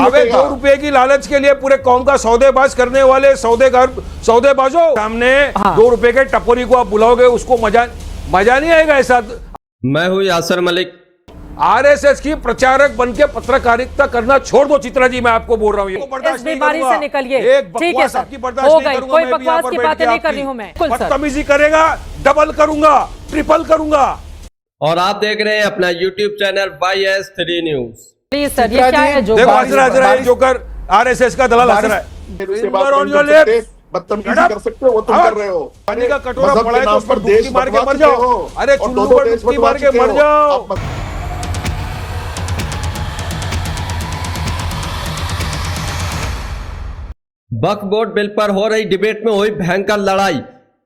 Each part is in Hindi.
अबे लूटेगा। 2 रुपए की लालच के लिए पूरे कौम का सौदेबाज करने वाले सौदेबाजों सामने 2 रुपए के टपोरी को आप बुलाओगे, उसको मजा नहीं आएगा ऐसा। मैं हूं यासर मलिक। आरएसएस की प्रचारक बनके पत्रकारिता करना छोड़ दो चित्रा जी, मैं आपको बोल रहा हूँ। इस बीमारी से निकलिए। एक ठीक है बकवास सर, आपकी बर्दाश्त हो नहीं गई, करूंगा। कोई मैं भी यहाँ बकवास पर की बैठ बातें के नहीं आपकी करनी हूं मैं। बिल्कुल सर। बदतमीजी करेगा, डबल करूंगा, ट्रिपल करूंगा। और आप देख रहे हैं अपना YouTube channel YS3 news. Please sir, ये क्या है जो देखो हंस रहा है जोकर, आरएसएस का दलाल हंस रहा है। मेरे से बात नहीं कर सकते, बदतमीजी कर सकते हो, वो तुम कर रहे हो। पानी का कटोरा मजहब पड़ा के है तो नाम उस पर पर देश डुबकी मार के बर्बाद मर जाओ। किए हो। अरे और चुल्लू दो पर देश डुबकी बर्बाद मार के किए मर हो। जाओ। आप वक्फ बोर्ड बिल पर हो रही डिबेट में हुई भयंकर लड़ाई।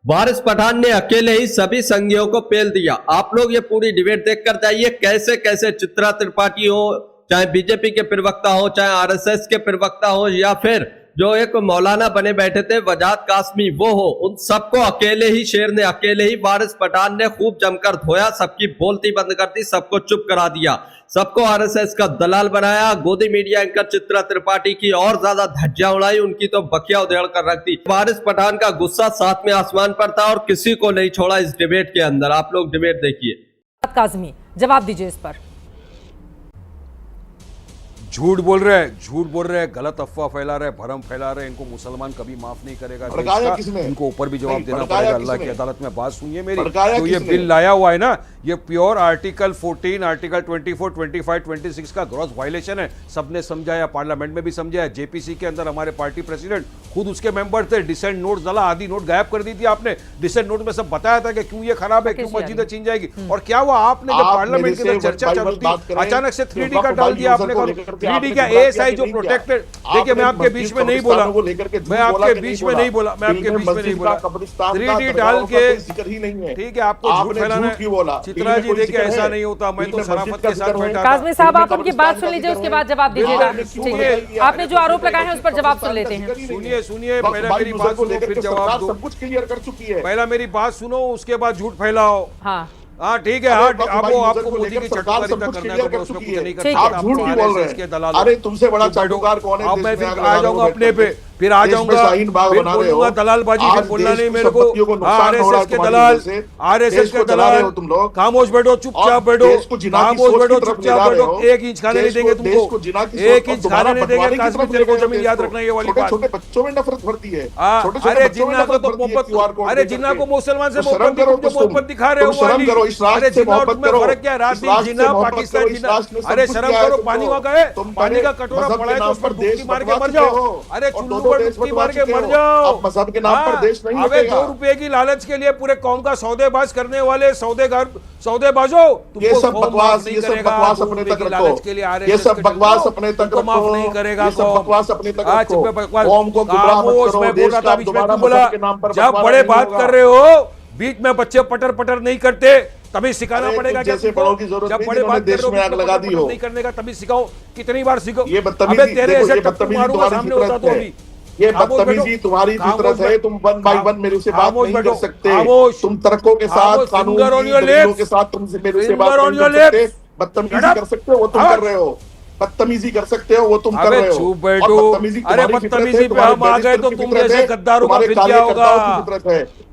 वारिस पठान ने अकेले ही सभी संघियों को पेल दिया। आप लोग ये पूरी डिबेट देखकर जाइए कैसे कैसे चित्रा त्रिपाठी हो, चाहे बीजेपी के प्रवक्ता हो, चाहे आरएसएस के प्रवक्ता हो, या फिर जो एक मौलाना बने बैठे थे वजाद कासमी वो हो, उन सबको अकेले ही शेर ने, अकेले ही वारिस पठान ने खूब जमकर धोया, सबकी बोलती बंद कर दी, सबको चुप करा दिया, सबको आरएसएस का दलाल बनाया। गोदी मीडिया एंकर चित्रा त्रिपाठी की और ज्यादा धज्जियां उड़ाई, उनकी तो बखिया उधेड़ कर रख दी। वारिस पठान का गुस्सा साथ में आसमान पर था और किसी को नहीं छोड़ा इस डिबेट के अंदर। आप लोग डिबेट देखिए। काज़मी, जवाब दीजिए इस पर। झूठ बोल रहे हैं, गलत अफवाह फैला रहे हैं, भरम फैला रहे हैं। इनको मुसलमान कभी माफ नहीं करेगा। भड़काया किसने? इनको ऊपर भी जवाब नहीं, देना भड़काया पड़ेगा अल्लाह किसने? की अदालत में। बात सुनिए मेरी, भड़काया जो ये किसने? बिल लाया हुआ है ना, ये प्योर आर्टिकल 14, आर्टिकल 24, 25, 26 का ग्रॉस वायलेशन है। सबने समझाया, पार्लियामेंट में भी समझाया। जेपीसी के अंदर हमारे पार्टी प्रेसिडेंट खुद उसके मेंबर थे। डिसेंट नोट डाला, आधी नोट गायब कर दी थी आपने। डिसेंट नोट में सब बताया था कि क्यों ये खराब है, क्यों मस्जिदें छीन जाएगी। और क्या हुआ आपने जब पार्लियामेंट के अंदर चर्चा चल रही थी, अचानक से 3D का डाल दिया आपने। 3D का एएसआई जो प्रोटेक्टेड, देखिए मैं आपके बीच में नहीं बोला, मैं आपके बीच में नहीं बोला, मैं आपके बीच में नहीं बोला। 3D डाल के ठीक है, आपको झूठ फैलाना है। चित्रा जी देखिए ऐसा नहीं होता, मैं तो शराफत के साथ बैठा था। काज़मी साहब, आप उनकी बात सुन लीजिए, उसके बाद जवाब दीजिएगा। सुनिए, आपने जो आरोप लगाए हैं उस पर जवाब सुन लेते हैं। सुनिए पहले मेरी बात सुनो फिर जवाब दो। सब कुछ क्लियर कर चुकी है। पहला मेरी बात सुनो, उसके बाद झूठ फैलाओ। हाँ ठीक है। आपको मोदी की चटुकारिता करना है तो उसमें कुछ नहीं कर सकते। आप झूठ क्यों बोल रहे हैं? अरे तुमसे बड़ा चाटुकार कौन है? अब मैं फिर आ जाऊंगा अपने पे, फिर आ जाऊंगा, फिर बोलूंगा दलालबाजी, फिर बोलना नहीं मेरे को। आरएसएस के दलाल, आरएसएस के दलाल, तुम लोग खामोश बैठो, चुपचाप बैठो, खामोश बैठो, चुपचाप बैठो। 1 इंच खाने नहीं देंगे तुमको, 1 इंच खाने नहीं देंगे। काश्मीर तेरे को जमीन याद रखना, ये वाली बात। छोटे बच्चों में नफरत भरती है। अरे जिन्ना को तो मोहब्बत, अरे जिन्ना को मुसलमान से मोहब्बत दिखा रहे हो। शर्म करो, इस राष्ट्र से मोहब्बत करो। फर्क क्या, रात दिन जिन्ना, पाकिस्तान जिन्ना। अरे शर्म करो, पानी वहां गए, पानी का कटोरा पड़ा है तो उस पर डुबकी मार के मर जाओ। अरे चुल्लू पर डुबकी मार के मर जाओ। मजहब के नाम पर देश नहीं अबे 2 रुपए की लालच के लिए पूरे कौम का सौदेबाज करने वाले सौदेबाजों, ये सब बकवास, ये सब बकवास अपने तक रखो। ये सब बकवास अपने तक रखो। माफ नहीं करेगा। ये सब बकवास अपने तक रखो। बकवास कौम को गुमराह मत करो। देश का दोबारा मजहब के नाम पर जब बड़े बात कर रहे हो, बीच में बच्चे पटर पटर नहीं करते, तभी सिखाना पड़ेगा। जैसे बड़ों की जरूरत नहीं, जिन्होंने देश में आग लगा दी हो। नहीं करने का तभी सिखाओ, कितनी बार सिखाओ। ये बदतमीजी, तेरे ऐसे टप्पू बदतमीजी मारूंगा तुम्हारी सामने होता तो फितरत अभी। है। ये बदतमीजी तुम्हारी फितरत है। तुम 1 बाय 1 मेरे से बात नहीं कर सकते। तुम तर्कों के साथ, कानूनी दलीलों के साथ तुम मेरे से बात नहीं कर सकते। बदतमीजी कर सकते हो, वो तुम कर रहे हो। बदतमीजी कर सकते हो, वो तुम कर रहे हो। अरे बदतमीजी पे हम आ गए तो तुम जैसे गद्दारों का फिर क्या होगा?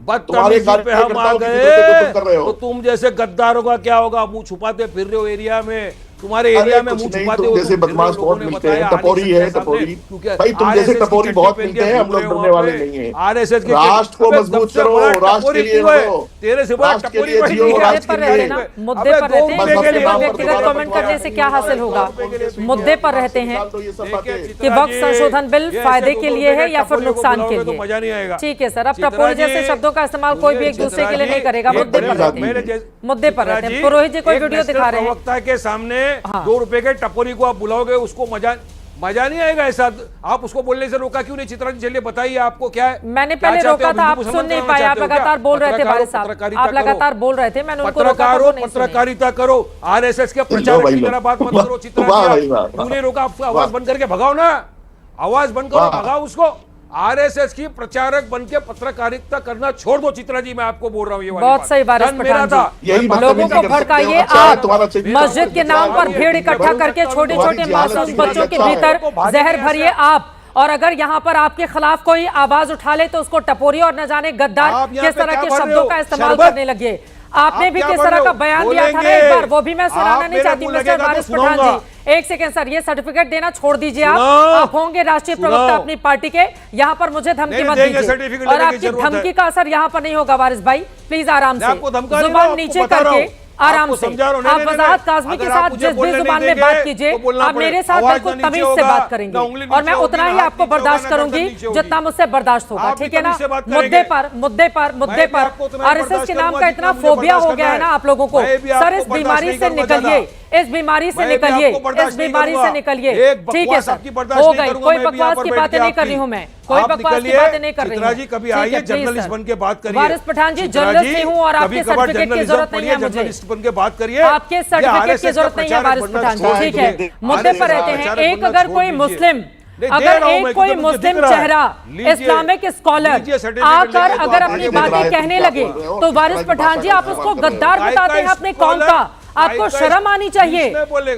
बदतमीजी पे हम आ गए तो तुम जैसे गद्दारों का क्या होगा? मुंह छुपाते फिर रहे हो एरिया में, तुम्हारे एरिया में मुंह छुपाते हो। जैसे बदमाश बहुत मिलते हैं, टपोरी है टपोरी। भाई तुम जैसे टपोरी बहुत मिलते हैं, हम लोग डरने वाले नहीं हैं। आरएसएस के राष्ट्र को मजबूत करो, राष्ट्र के लिए लड़ो, तेरे से बड़ा राष्ट्र के टपोरी लिए बड़ी जियो, नहीं है। राष्ट्र के लिए। मुद्दे पर रहते हैं, व्यक्तिगत कमेंट करने से क्या हासिल होगा? मुद्दे पर रहते हैं कि वक्त संशोधन बिल फायदे के लिए है या फिर नुकसान के लिए। मजा नहीं आएगा। ठीक है सर, अब टपोरी जैसे शब्दों का इस्तेमाल कोई भी एक दूसरे के लिए नहीं करेगा। मुद्दे पर रहते हैं, मुद्दे पर रहते हैं। पुरोहित जी कोई वीडियो दिखा रहे हैं, प्रवक्ता के सामने 2 रुपए के टपोरी को आप बुलाओगे, उसको मजा नहीं आएगा ऐसा। आप उसको बोलने से रोका क्यों नहीं? चित्रा जी चलिए बताइए आपको क्या है। मैंने पहले रोका था, आप सुन नहीं पाए। आप लगातार बोल रहे थे भाई साहब, आप लगातार बोल रहे थे, मैंने उनको रोका था, वो नहीं सुने। पत्रकारिता करो, आरएसएस के प्रचारक की तरह बात मत करो। चित्रा जी क्यों नहीं रोका? आप आवाज बंद करके भगाओ ना, आवाज बंद करो, भगाओ उसको। आरएसएस की प्रचारक बन के पत्रकारिता करना छोड़ दो चित्रा जी, मैं आपको बोल रहा हूँ ये वाली बहुत बात। सही वारिस धन मेरा पठान था। जी, यही बात लोगों तमीजी को कर सकते हो। भड़काइए अच्छा, आप, तुम्हारा चरित्र मस्जिद के नाम पर भीड़ इकट्ठा करके छोटे छोटे मासूम बच्चों के भीतर जहर भरिए आप, और अगर यहाँ पर आपके खिलाफ कोई आवाज उठा ले तो उसको टपोरी और न जाने गद्दार आप यहाँ किस पे तरह क्या के भर रहे शब्दों हो? का इस्तेमाल शरबत? करने लगे। आपने भी क्या किस भर तरह रहे का हो? बयान दिया था ना बोलेंगे। एक बार, वो भी मैं सुनाना आप नहीं मेरे चाहती मुंह मिस्टर लगेगा तो वारिस पठान सुनाऊंगा। जी। एक सेकंड सर, ये सर्टिफिकेट देना छोड़ दीजिए आप। सुनाओ। आप होंगे राष्ट्रीय प्रवक्ता सुनाओ। अपनी पार्टी के, यहाँ पर मुझे धमकी नहीं मत देंगे, दीजिए, सर्टिफिकेट और लेने की आपकी जरूरत है। धमकी का असर यहाँ पर नहीं होगा वारिस भाई, प्लीज आराम मैं से, आपको धमका नहीं रहा जुबान हूं, नीचे आपको बता रहा करके हूं। आराम आपको से। समझा रहा हूं, आप नहीं, वजाहत नहीं, काज़मी के अगर साथ आप मुझे जिस भी बोलने नहीं जुबान में देंगे, बात कीजिए, तो बोलना आप मेरे पड़ेगा। साथ आवाज बिल्कुल ना नीचे तमीज से होगा, बात ना करेंगे, उंगली और मैं नीचे उतना होगी, ही ना आपको हाथ नीचे बर्दाश्त होगा, ना करूंगी गर्दन नीचे होगी। जितना मुझसे बर्दाश्त होगा, आप भी ठीक है ना। तमीज से बात मुद्दे करेंगे। पर मुद्दे पर मुद्दे मैं भी आपको पर उतना ही आरएसएस बर्दाश्त के नाम करूंगा का जितना इतना मुझे फोबिया बर्दाश्त हो गया है करना ना है। आप लोगों को। मैं भी सर आपको इस बर्दाश्त बीमारी नहीं से करूंगा निकलिए, ज्यादा। इस बीमारी से मैं भी निकलिए, आपको बर्दाश्त इस नहीं बीमारी से करूंगा। निकलिए, एक ठीक है बकवास सर, आपकी बर्दाश्त हो नहीं गई। करूंगा, कोई मैं भी यहाँ बकवास पर की बैठ बातें के नहीं कर आपकी। रही हूँ मैं, कोई आप बकवास की निकलिए, बातें नहीं कर रही चित्रा हूँ। जी कभी ठीक है, आइए, प्लीज जर्नलिस्ट सर। बन के बात करिए। वारिस पठान जी, चित्रा जर्नलिस्ट जी, नहीं हूँ और आपके कभी कभार सर्टिफिकेट की जर्नलिज्म जरूरत नहीं है पढ़िए, मुझे। जर्नलिस्ट बन के बात करिए। आपके सर्टिफिकेट की जरूरत नहीं है वारिस पठान जी, ठीक है। मुद्दे पर रहते हैं। एक अगर कोई मुस्लिम, अगर एक कोई मुस्लिम चेहरा, इस्लामिक स्कॉलर आकर अगर अपनी बातें कहने लगे तो वारिस पठान जी आप उसको गद्दार बताते हैं अपने कौम का, आपको शर्म आनी चाहिए।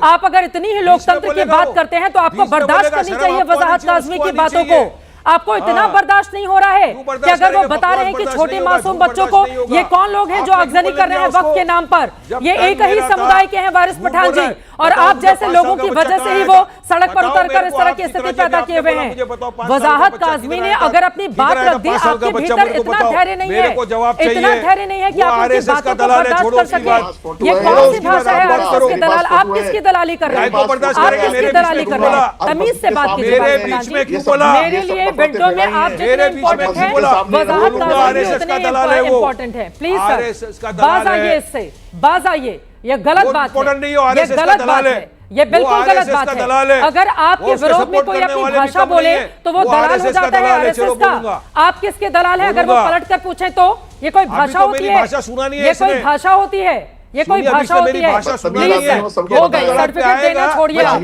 आप अगर इतनी ही लोकतंत्र की बात करते हैं तो आपको बर्दाश्त करनी चाहिए वजाहत काज़मी की बातों को। आपको इतना बर्दाश्त नहीं हो रहा है कि अगर वो बता रहे हैं कि छोटे मासूम बच्चों को, ये कौन लोग हैं जो आगजनी कर रहे हैं वक्त के नाम पर, ये एक ही समुदाय के हैं वारिस पठान जी, और आप जैसे लोगों की वजह से ही वो सड़क पर उतरकर इस तरह की स्थिति पैदा किए हुए हैं। वजाहत काज़मी ने अगर अपनी बात रख दी, आपके भीतर इतना धैर्य नहीं है, इतना धैर्य नहीं है कि आप उनकी बातों को बर्दाश्त कर सके। ये कौन सी भाषा है आरएसएस के दलाल? आप किसकी दलाली कर रहे हैं? आप किसकी दलाली कर रहे हैं? तमीज से बात कीजिए वारिस पठान जी। मेरे लिए विंडो में आप जितने इम्पोर्टेंट है, वजाहत काज़मी उतने इम्पोर्टेंट है। प्लीज सर, बाज आइए इससे, बाज आइए। ये गलत बात है, ये गलत बात है, ये बिल्कुल गलत बात है। अगर आपके विरोध में कोई अपनी भाषा बोले तो वो दलाल हो जाता है आरएसएस का। आप किसके दलाल हैं? अगर वो पलट कर पूछे तो ये कोई भाषा होती है? ये कोई भाषा होती है? ये कोई भाषा होती है? प्लीज सर, हो गई। सर्टिफिकेट देना छोड़िए आप,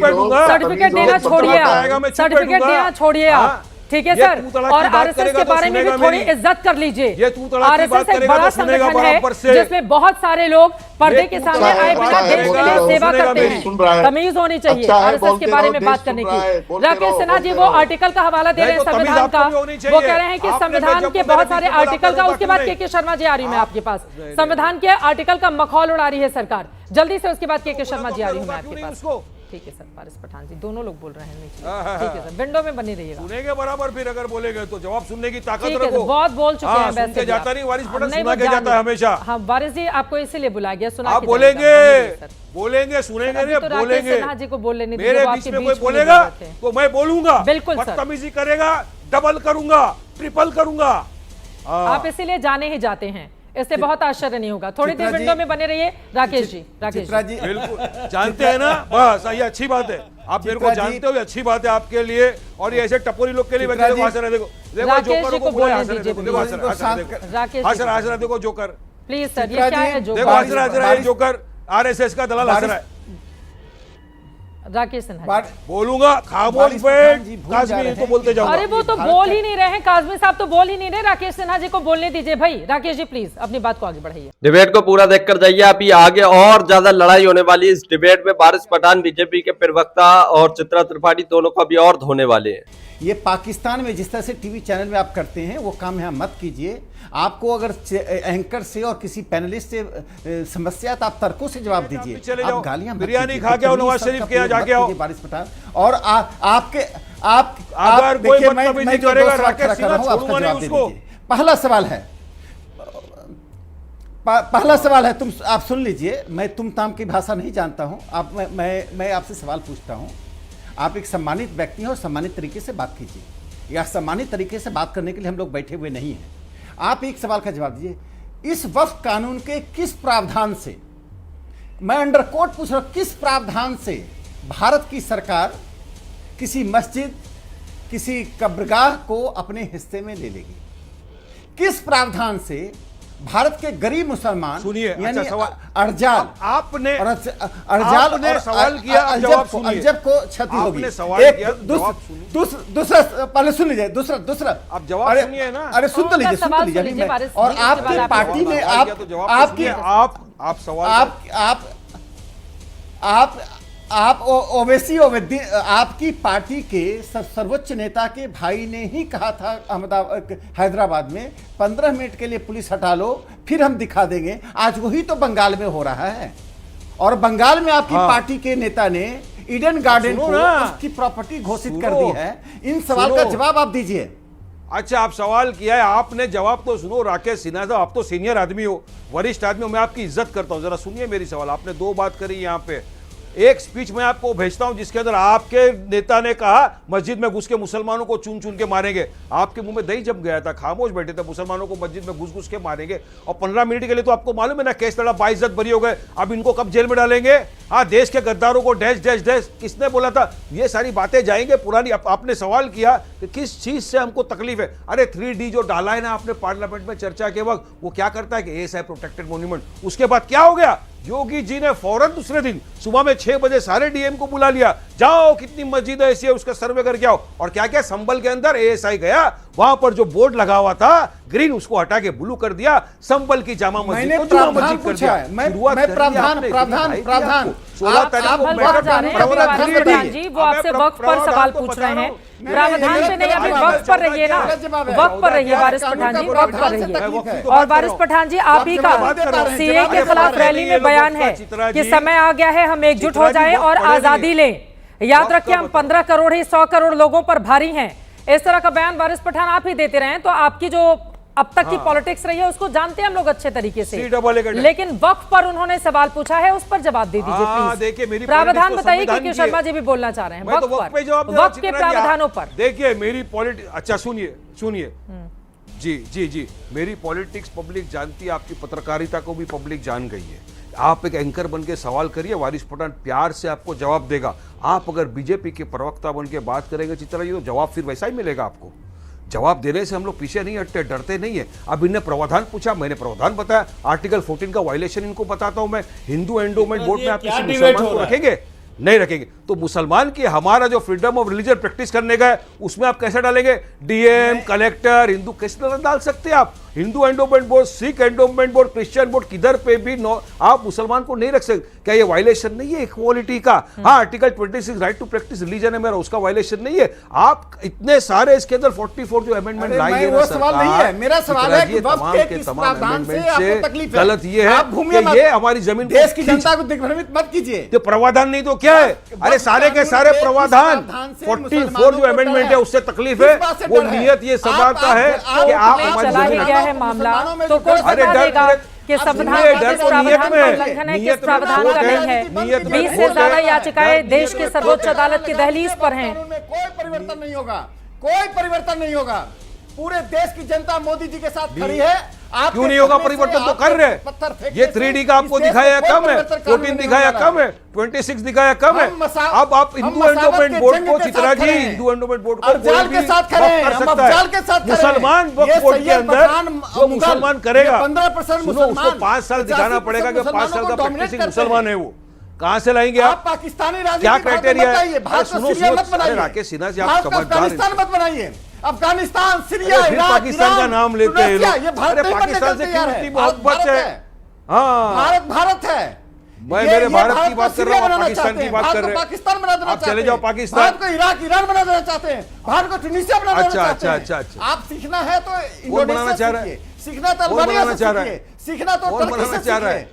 सर्टिफिकेट देना छोड़िए आप, सर्टिफिकेट देना छोड़िए आप, ठीक है सर। और आरएसएस के बारे में भी थोड़ी इज्जत कर लीजिए। आरएसएस एक बड़ा संगठन है जिसमें बहुत सारे लोग पर्दे के सामने आए बिना देश के लिए सेवा करते हैं। तमीज होनी चाहिए आरएसएस के बारे में बात करने की। राकेश सिन्हा जी वो आर्टिकल का हवाला दे रहे हैं संविधान का, वो कह रहे हैं कि संविधान के बहुत सारे आर्टिकल का, उसके बाद के शर्मा जी आ रही हूँ मैं आपके पास, संविधान के आर्टिकल का मखौल उड़ा रही है सरकार, जल्दी से उसके बाद के शर्मा जी आ रही हूँ मैं आपके पास। ठीक है सर, वारिस पठान जी दोनों लोग बोल रहे हैं नीचे, ठीक है सर, विंडो में बनी रहिएगा। सुनेंगे बराबर, फिर अगर बोलेंगे तो जवाब सुनने की ताकत ठीक है, रखो। बहुत बोल चुके हैं वैसे भी जाता आप। नहीं वारिस पठान, नहीं, सुना वो के जाता है हमेशा। हाँ वारिस जी आपको इसीलिए बुलाया गया, सुना आप के बोलेंगे, जाइएगा। बोलेंगे, सुनेंगे नहीं, तो राकेश बोलेंगे। सिन्हा जी को बोल लेने दीजिए, मेरे वो बीच आपके में कोई बीच में बोलेगा बोल रहे थे। तो मैं बोलूंगा, बिल्कुल सर। बदतमीजी करेगा, डबल करूंगा, ट्रिपल करूंगा। आप इसीलिए जाने ही जाते हैं, इससे बहुत आश्चर्य नहीं होगा। थोड़ी देर विंडो में बने रहिए। राकेश जी, राकेश जी बिल्कुल जानते हैं ना, बस ये अच्छी बात है, आप मेरे को जानते हो, ये अच्छी बात है आपके लिए, और ये ऐसे टपोरी लोग के लिए। देखो जोकर को बोले, देखो जोकर, प्लीज सर, ये क्या है देखो हंस रहा है जोकर, आरएसएस का दलाल हंस रहा है। राकेश सिन्हा बोलूंगा, खामोश बैठ, काज़मी तो बोलते जाओ। अरे वो तो बोल ही नहीं रहे हैं, काज़मी साहब तो बोल ही नहीं रहे, राकेश सिन्हा जी को बोलने दीजिए भाई। राकेश जी प्लीज अपनी बात को आगे बढ़ाइए। डिबेट को पूरा देखकर जाइए, अभी आगे और ज्यादा लड़ाई होने वाली है इस डिबेट में। वारिस पठान बीजेपी के प्रवक्ता और चित्रा त्रिपाठी दोनों का भी और धोने वाले हैं। ये पाकिस्तान में जिस तरह से टीवी चैनल में आप करते हैं वो काम यहाँ मत कीजिए। आपको अगर एंकर से और किसी पैनलिस्ट से समस्या है तो आप तर्कों से जवाब दीजिए। आप गालियां बिरयानी खा के नवाज शरीफ के यहाँ जाके आओ। वारिस पठान और आपके आप अगर कोई देखिए, बदतमीजी मैं जो करेगा, दो सवाल राकेश खड़ा कर रहा हूं, सिन्हा आपका छोड़ूंगा जवाब नहीं दे उसको। दीजिए। पहला सवाल है, पहला सवाल है, तुम आप सुन लीजिए। मैं तुम ताम की भाषा नहीं जानता हूं। आप मैं आपसे सवाल पूछता हूं। आप एक सम्मानित व्यक्ति हैं और सम्मानित तरीके से बात कीजिए। या सम्मानित तरीके से बात करने के लिए हम लोग बैठे हुए नहीं हैं। आप एक सवाल का जवाब दीजिए। इस वक्फ कानून के किस प्रावधान से, मैं अंडर कोट पूछ रहा हूं, किस प्रावधान से भारत की सरकार किसी मस्जिद, किसी कब्रगाह को अपने हिस्से में ले लेगी? किस प्रावधान से भारत के गरीब मुसलमान सुनिए, यानी अच्छा सवाल अर्जाल आपने अर्जाल सवाल किया, आप जवाब सुनिए। अल्जब को क्षति होगी। आपने सवाल किया, जवाब सुनिए। दूसरा पहले सुन लीजिए, दूसरा आप जवाब सुनिए ना। अरे सुन तो लीजिए, सुन तो लीजिए अभी मैं, और आपकी पार्टी ने आपकी आप सवाल आप ओवैसी आपकी पार्टी के सर्वोच्च नेता के भाई ने ही कहा था हैदराबाद में 15 मिनट के लिए पुलिस हटा लो फिर हम दिखा देंगे। आज वही तो बंगाल में हो रहा है, और बंगाल में आपकी पार्टी के नेता ने ईडन गार्डन को उसकी प्रॉपर्टी घोषित कर दी है। इन सवाल का जवाब आप दीजिए। अच्छा, आप सवाल किया है, आपने जवाब तो सुनो। राकेश सिन्हा साहब, आप तो सीनियर आदमी हो, वरिष्ठ आदमी हो, मैं आपकी इज्जत करता हूं, जरा सुनिए मेरी सवाल। आपने दो बात करी यहाँ पे। एक स्पीच मैं आपको भेजता हूं जिसके अंदर आपके नेता ने कहा मस्जिद में घुस के मुसलमानों को चुन चुन के मारेंगे। आपके मुंह में दही जम गया था, खामोश बैठे थे, मुसलमानों को मस्जिद में घुस घुस के मारेंगे। और 15 मिनट के लिए तो आपको मालूम है ना, केस लड़ा, बाइज्जत बरी हो गए। अब इनको कब जेल में डालेंगे? हाँ, देश के गद्दारों को डैश डैश डैश, किसने बोला था? ये सारी बातें जाएंगे पुरानी। आपने सवाल किया कि किस चीज से हमको तकलीफ है। अरे 3D जो डाला है ना आपने पार्लियामेंट में चर्चा के वक्त, वो क्या करता है कि एएसआई प्रोटेक्टेड मॉन्यूमेंट। उसके बाद क्या हो गया? योगी जी ने फौरन दूसरे दिन सुबह में 6 बजे सारे डीएम को बुला लिया, जाओ कितनी मस्जिद ऐसी है उसका सर्वे करके आओ। और क्या क्या, संभल के अंदर एएसआई गया, वहां पर जो बोर्ड लगा हुआ था ग्रीन, उसको हटा के ब्लू कर दिया, संभल की जामा मस्जिद को जुमा मस्जिद कर दिया। मैं प्रावधान 16 तारीख को प्रधान जी वो आपसे वक्फ पर सवाल पूछ रहे हैं। प्रावधान पे नहीं, अभी वक्फ पर रहिए ना, वक्फ पर रहिए वारिस पठान जी, वक्फ पर रहिए। और वारिस पठान जी, आप ही का सीए के खिलाफ रैली में बयान है कि समय आ गया है हम एकजुट हो जाएं और आजादी लें। याद रखिए, हम 15 करोड़ ही 100 करोड़ लोगों पर भारी हैं। इस तरह का बयान वारिस पठान आप ही देते रहे, तो आपकी जो अब तक की पॉलिटिक्स रही है उसको जानते हैं हम लोग अच्छे तरीके से। लेकिन वक्फ पर उन्होंने सवाल पूछा है, उस पर जवाब दे दीजिए प्लीज। देखिए मेरी प्रावधान बताइए, क्योंकि शर्मा जी भी बोलना चाह रहे हैं वक्फ के प्रावधानों पर। देखिए मेरी पॉलिटिक्स, अच्छा सुनिए जी जी जी, मेरी पॉलिटिक्स पब्लिक जानती है, आपकी पत्रकारिता को भी पब्लिक जान गई है। आप एक एंकर बन के सवाल करिए, वारिस पठान प्यार से आपको जवाब देगा। आप अगर बीजेपी के प्रवक्ता बन के बात करेंगे चित्रा जी, तो जवाब फिर वैसा ही मिलेगा आपको। जवाब देने से हम लोग पीछे नहीं हटते, डरते नहीं है। अब इन्हें प्रावधान पूछा, मैंने प्रावधान बताया, आर्टिकल 14 का वायलेशन इनको बताता हूं मैं। हिंदू एंडोमेंट बोर्ड में आप किसी मुसलमान को रखेंगे? नहीं रखेंगे। तो मुसलमान की हमारा जो फ्रीडम ऑफ रिलीजन प्रैक्टिस करने का है, उसमें आप कैसे डालेंगे? डीएम, कलेक्टर, हिंदू कैसे डाल सकते हैं आप? Hindu endowment board, Sikh endowment board, Christian board, किधर पे भी आप मुसलमान को नहीं रख सकते। क्या ये वायलेशन नहीं है इक्वालिटी का? हाँ, article 26 right to practise religion है मेरा, उसका वायलेशन नहीं है। आप इतने सारे इसके अंदर 44 जो अमेंडमेंट लाई है, वो सवाल नहीं है। मेरा सवाल है कि वक्त के किस प्रावधान से आपको तकलीफ है? गलत ये है कि ये हमारी जमीन, देश की जनता को दिग्भ्रमित मत कीजिए। तो प्रावधान नहीं तो क्या है? अरे सारे के सारे प्रावधान 44 जो अमेंडमेंट है उससे तकलीफ है। वो नियत ये सवालता है कि आप हमारी चला गया है मामला, तो कोर्ट बता देगा कि संविधान का किस प्रावधान का उल्लंघन है, किस प्रावधान का नहीं है। 20 से ज्यादा याचिकाएं देश की सर्वोच्च अदालत की दहलीज पर हैं। कोई परिवर्तन नहीं होगा, कोई परिवर्तन नहीं होगा। पूरे देश की जनता मोदी जी के साथ खड़ी है। आप क्यों नहीं होगा? परिवर्तन तो कर रहे हैं। ये 3D का आपको दिखाया कम है, 14 दिखाया कम है, 26 दिखाया कम है। अब आप हिंदू एंडोमेंट बोर्ड को, चित्रा जी, हिंदू एंडोमेंट बोर्ड को अफजाल के साथ खड़े हैं, हम अफजाल के साथ खड़े हैं। मुसलमान वक्फ बोर्ड के अंदर जो मुसलमान करेगा, 15% सुनो, उसको 5 साल दिखाना पड़ेगा कि 5 साल का प्रैक्टिसिंग मुसलमान है। वो कहां से लाएंगे आप? पाकिस्तानी क्या क्राइटेरिया है? भारत को सीरिया मत बनाइए, राकेश सिन्हा जी, आप अफगानिस्तान मत बनाइए। अफगानिस्तान, सीरिया, इराक, पाकिस्तान का नाम लेते हैं लोग। अरे पाकिस्तान से क्यों इतनी मोहब्बत है? हाँ, भारत है। मैं मेरे भारत की बात कर रहा हूँ, पाकिस्तान की बात कर रहे हैं। पाकिस्तान बना देना आप चले जाओ पाकिस्तान। भारत को इराक, ईरान बना देना चाहते हैं। भारत को ट्यूनीशिया बना देना चाहते हैं। अच्छा। आप सीखना है तो कौन बनाना चाह रहा है? सीखना तो अल्बानिया से सीखिए, सीखना तो टर्की से सीखिए।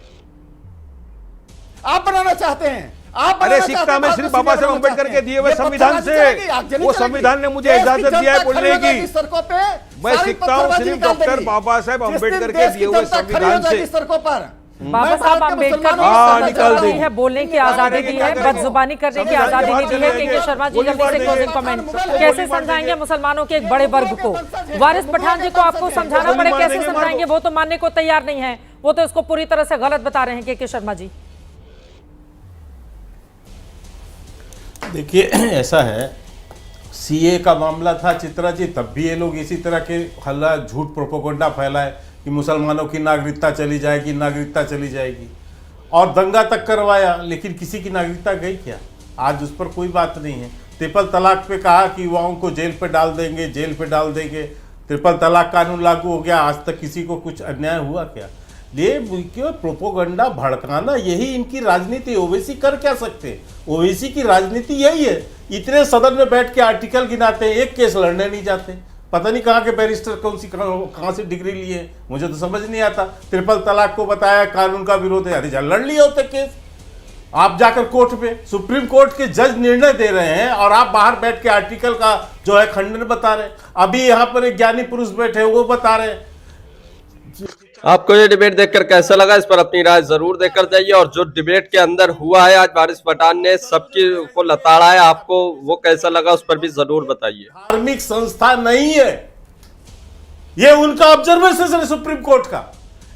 आप बनाना चाहते हैं? अरे सीखता मैं सिर्फ बाबा साहब अम्बेडकर के दिए हुए संविधान से। वो संविधान ने मुझे इजाजत दिया है बोलने की। मैं सीखता हूँ सिर्फ डॉक्टर बाबा साहब अम्बेडकर के दिए हुए संविधान से। सड़कों पर बाबा साहब अम्बेडकर ने निकाल दी है, बोलने की आजादी दी है, बदजुबानी करने की आजादी नहीं दी है। के शर्मा जी जल्दी से क्लोजिंग कमेंट कैसे समझाएंगे मुसलमानों के एक बड़े वर्ग को? वारिस पठान जी को आपको समझाना पड़े, कैसे समझाएंगे? वो तो मानने को तैयार नहीं है, वो तो इसको पूरी तरह से गलत बता रहे हैं। के शर्मा जी देखिए, ऐसा है, सीए का मामला था चित्रा जी, तब भी ये लोग इसी तरह के हल्ला, झूठ, प्रोपोगंडा फैलाए। कि मुसलमानों की नागरिकता चली जाएगी और दंगा तक करवाया, लेकिन किसी की नागरिकता गई क्या? आज उस पर कोई बात नहीं है। ट्रिपल तलाक पे कहा कि युवाओं को जेल पे डाल देंगे। ट्रिपल तलाक कानून लागू हो गया, आज तक किसी को कुछ अन्याय हुआ क्या? ये क्यों प्रोपोगंडा भड़काना, यही इनकी राजनीति। ओवैसी कर क्या सकते हैं? ओवैसी की राजनीति यही है। इतने सदन में बैठ के आर्टिकल गिनाते हैं, एक केस लड़ने नहीं जाते। पता नहीं कहाँ के बैरिस्टर कहाँ से डिग्री लिए, मुझे तो समझ नहीं आता। ट्रिपल तलाक को बताया कानून का विरोध है, अरे लड़ लिए होते केस। आप जाकर कोर्ट पे, सुप्रीम कोर्ट के जज निर्णय दे रहे हैं और आप बाहर बैठ के आर्टिकल का जो है खंडन बता रहे हैं। अभी यहाँ पर एक ज्ञानी पुरुष बैठे हैं, वो बता रहे हैं। आपको ये डिबेट देखकर कैसा लगा, इस पर अपनी राय जरूर देकर जाइए। और जो डिबेट के अंदर हुआ है आज, वारिस पठान ने सबकी को लताड़ा है, आपको वो कैसा लगा उस पर भी जरूर बताइए। धार्मिक संस्था नहीं है, ये उनका ऑब्जर्वेशन है सुप्रीम कोर्ट का,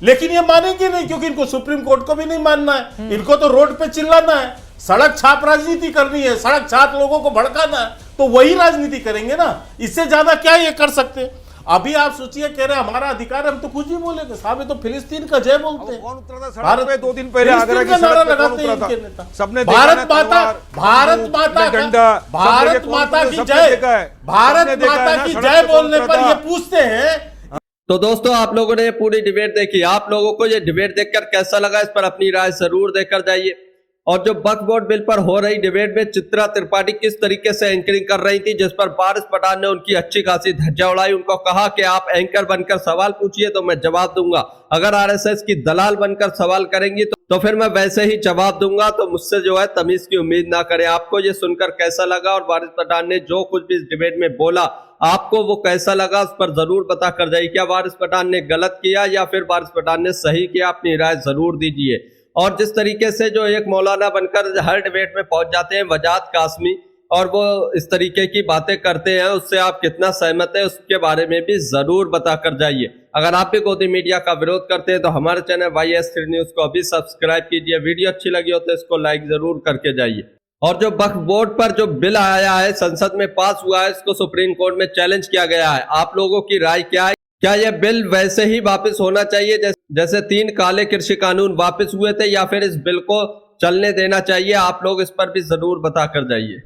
लेकिन ये मानेंगे नहीं, क्योंकि इनको सुप्रीम कोर्ट को भी नहीं मानना है। इनको तो रोड पे चिल्लाना है, सड़क छाप राजनीति करनी है, सड़क छाप लोगों को भड़काना है, तो वही राजनीति करेंगे ना। इससे ज्यादा क्या ये कर सकते हैं? अभी आप सोचिए, कह रहे हमारा अधिकार है, हम तो कुछ भी बोलेंगे साहब, ये तो फिलिस्तीन का जय बोलते हैं। कौन उतरा था सड़क पे 2 दिन पहले? आगरा की नारा सड़क पे कौन लगाते उतरा हैं था? इनके नेता। सबने भारत माता की जय, भारत माता की जय बोलने पर ये पूछते हैं। तो दोस्तों, आप लोगों ने पूरी डिबेट देखी, आप लोगों को ये डिबेट देखकर कैसा लगा, इस पर अपनी राय जरूर देकर जाइए। और जो वक्फ बोर्ड बिल पर हो रही डिबेट में चित्रा त्रिपाठी किस तरीके से एंकरिंग कर रही थी, जिस पर वारिस पठान ने उनकी अच्छी खासी धज्जियां उड़ाई, उनको कहा कि आप एंकर बनकर सवाल पूछिए तो मैं जवाब दूंगा, अगर आरएसएस की दलाल बनकर सवाल करेंगी तो फिर मैं वैसे ही जवाब दूंगा, तो मुझसे जो है तमीज की उम्मीद ना करें। आपको ये सुनकर कैसा लगा और वारिस पठान ने जो कुछ भी इस डिबेट में बोला, आपको वो कैसा लगा, उस पर जरूर बता कर जाइए। क्या वारिस पठान ने गलत किया या फिर वारिस पठान ने सही किया, अपनी राय जरूर दीजिए। और जिस तरीके से जो एक मौलाना बनकर हर डिबेट में पहुंच जाते हैं वजाद कासमी, और वो इस तरीके की बातें करते हैं, उससे आप कितना सहमत है उसके बारे में भी जरूर बता कर जाइए। अगर आप भी गोदी मीडिया का विरोध करते हैं तो हमारे चैनल YS3 न्यूज को अभी सब्सक्राइब कीजिए। वीडियो अच्छी लगी हो तो इसको लाइक जरूर करके जाइए। और जो वक्फ बोर्ड पर जो बिल आया है, संसद में पास हुआ है, इसको सुप्रीम कोर्ट में चैलेंज किया गया है। आप लोगों की राय क्या है? क्या यह बिल वैसे ही वापस होना चाहिए जैसे 3 काले कृषि कानून वापस हुए थे, या फिर इस बिल को चलने देना चाहिए? आप लोग इस पर भी जरूर बता कर जाइए।